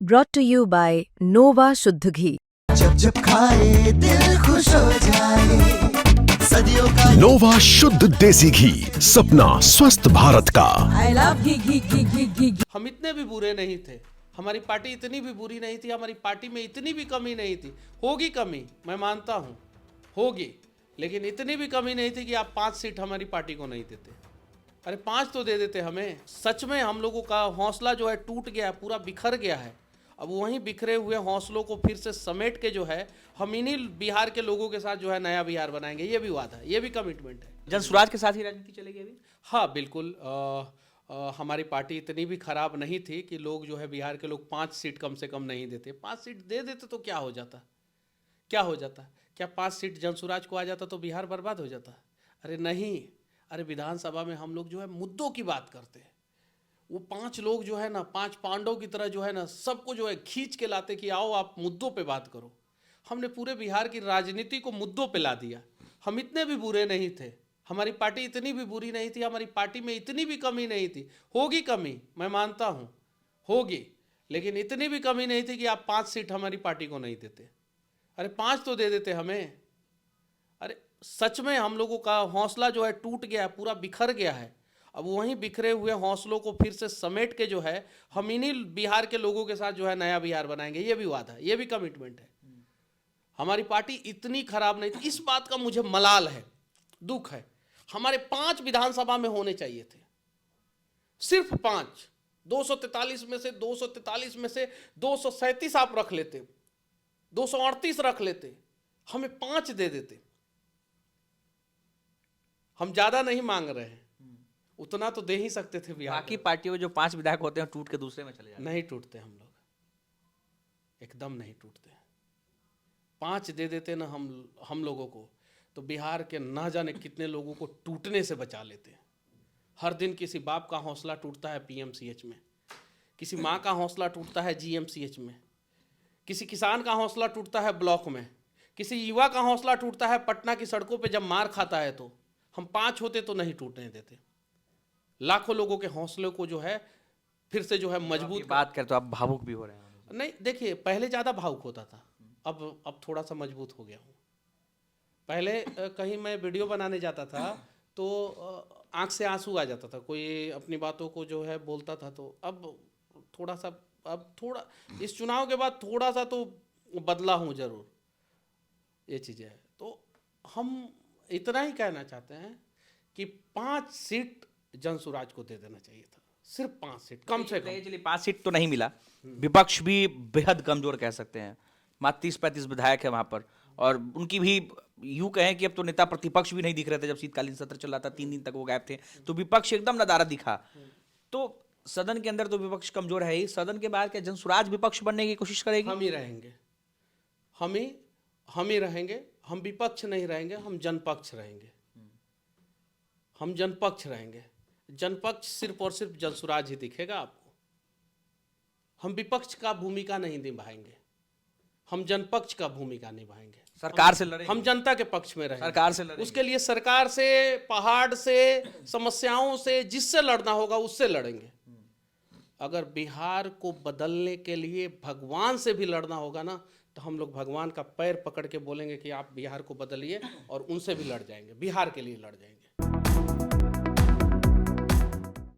brought to you by Nova शुद्ध घी। जब जब खाए दिल खुश हो जाए, सदियों का नोवा शुद्ध देसी घी, सपना स्वस्थ भारत का। I love घी। हम इतने भी बुरे नहीं थे, हमारी पार्टी इतनी भी बुरी नहीं थी, हमारी पार्टी में इतनी भी कमी नहीं थी। होगी कमी, मैं मानता हूँ होगी, लेकिन इतनी भी कमी नहीं थी कि आप 5 सीट हमारी पार्टी को नहीं देते। अरे 5 तो दे देते हमें। सच में हम लोगों का हौसला जो है टूट गया है, पूरा बिखर गया है। अब वहीं बिखरे हुए हौसलों को फिर से समेट के जो है हम इन्हीं बिहार के लोगों के साथ जो है नया बिहार बनाएंगे। ये भी वादा है, ये भी कमिटमेंट है। जन स्वराज के साथ ही राजनीति चलेगी अभी? हाँ बिल्कुल। हमारी पार्टी इतनी भी खराब नहीं थी कि लोग जो है बिहार के लोग 5 सीट कम से कम नहीं देते। 5 सीट दे देते तो क्या हो जाता, क्या हो जाता? क्या 5 सीट जन स्वराज को आ जाता तो बिहार बर्बाद हो जाता? अरे नहीं। अरे विधानसभा में हम लोग जो है मुद्दों की बात करते हैं। वो 5 लोग जो है ना, 5 पांडव की तरह जो है ना, सबको जो है खींच के लाते कि आओ आप मुद्दों पे बात करो। हमने पूरे बिहार की राजनीति को मुद्दों पे ला दिया। हम इतने भी बुरे नहीं थे, हमारी पार्टी इतनी भी बुरी नहीं थी, हमारी पार्टी में इतनी भी कमी नहीं थी। होगी कमी, मैं मानता हूँ होगी, लेकिन इतनी भी कमी नहीं थी कि आप 5 सीट हमारी पार्टी को नहीं देते। अरे 5 तो दे देते हमें। अरे सच में हम लोगों का हौसला जो है टूट गया है, पूरा बिखर गया है। अब वहीं बिखरे हुए हौसलों को फिर से समेट के जो है हम इन्हीं बिहार के लोगों के साथ जो है नया बिहार बनाएंगे। ये भी वादा है, ये भी कमिटमेंट है। हमारी पार्टी इतनी खराब नहीं थी, इस बात का मुझे मलाल है, दुख है। हमारे 5 विधानसभा में होने चाहिए थे, सिर्फ 5। 243 में से 243 में से 237 आप रख लेते, 238 रख लेते, हमें 5 दे देते। हम ज्यादा नहीं मांग रहे हैं, उतना तो दे ही सकते थे बिहार बाकी में। पार्टियों में जो 5 विधायक होते हैं टूट के दूसरे में चले जाते हैं। नहीं टूटते हम लोग, एकदम नहीं टूटते। 5 दे देते ना हम लोगों को, तो बिहार के ना जाने कितने लोगों को टूटने से बचा लेते हैं। हर दिन किसी बाप का हौसला टूटता है पीएमसीएच में, किसी माँ का हौसला टूटता है जीएमसीएच में, किसी किसान का हौसला टूटता है ब्लॉक में, किसी युवा का हौसला टूटता है पटना की सड़कों पे जब मार खाता है। तो हम 5 होते तो नहीं टूटने देते। लाखों लोगों के हौसले को जो है फिर से जो है मजबूत बात करें तो आप भावुक भी हो रहे हैं। नहीं देखिए, पहले ज़्यादा भावुक होता था, अब थोड़ा सा मजबूत हो गया हूँ। पहले कहीं मैं वीडियो बनाने जाता था तो आंख से आंसू आ जाता था, कोई अपनी बातों को जो है बोलता था। तो अब थोड़ा इस चुनाव के बाद थोड़ा सा तो बदला हूँ जरूर, ये चीज़ें है। तो हम इतना ही कहना चाहते हैं कि 5 सीट जन स्वराज को दे देना चाहिए था, सिर्फ 5 सीट कम से कम। चलिए 5 सीट तो नहीं मिला, विपक्ष भी बेहद कमजोर कह सकते हैं। मात्र 30-35 विधायक है वहां पर, और उनकी भी यूं कहें कि अब तो नेता प्रतिपक्ष भी नहीं दिख रहे थे। जब शीतकालीन सत्र चल रहा था 3 दिन तक वो गायब थे, तो विपक्ष एकदम नदारा दिखा। तो सदन के अंदर तो विपक्ष कमजोर है ही, सदन के बाहर क्या जन स्वराज विपक्ष बनने की कोशिश करेगी? हम ही रहेंगे, हम ही रहेंगे। हम विपक्ष नहीं रहेंगे, हम जनपक्ष रहेंगे। हम जनपक्ष रहेंगे। जनपक्ष सिर्फ और सिर्फ जन स्वराज ही दिखेगा आपको। हम विपक्ष का भूमिका नहीं निभाएंगे, हम जनपक्ष का भूमिका निभाएंगे। सरकार से लड़ेंगे, हम जनता के पक्ष में रहेंगे। सरकार से लड़ेंगे। उसके लिए सरकार से, पहाड़ से, समस्याओं से, जिससे लड़ना होगा उससे लड़ेंगे। अगर बिहार को बदलने के लिए भगवान से भी लड़ना होगा ना, तो हम लोग भगवान का पैर पकड़ के बोलेंगे कि आप बिहार को बदलिए, और उनसे भी लड़ जाएंगे, बिहार के लिए लड़ जाएंगे।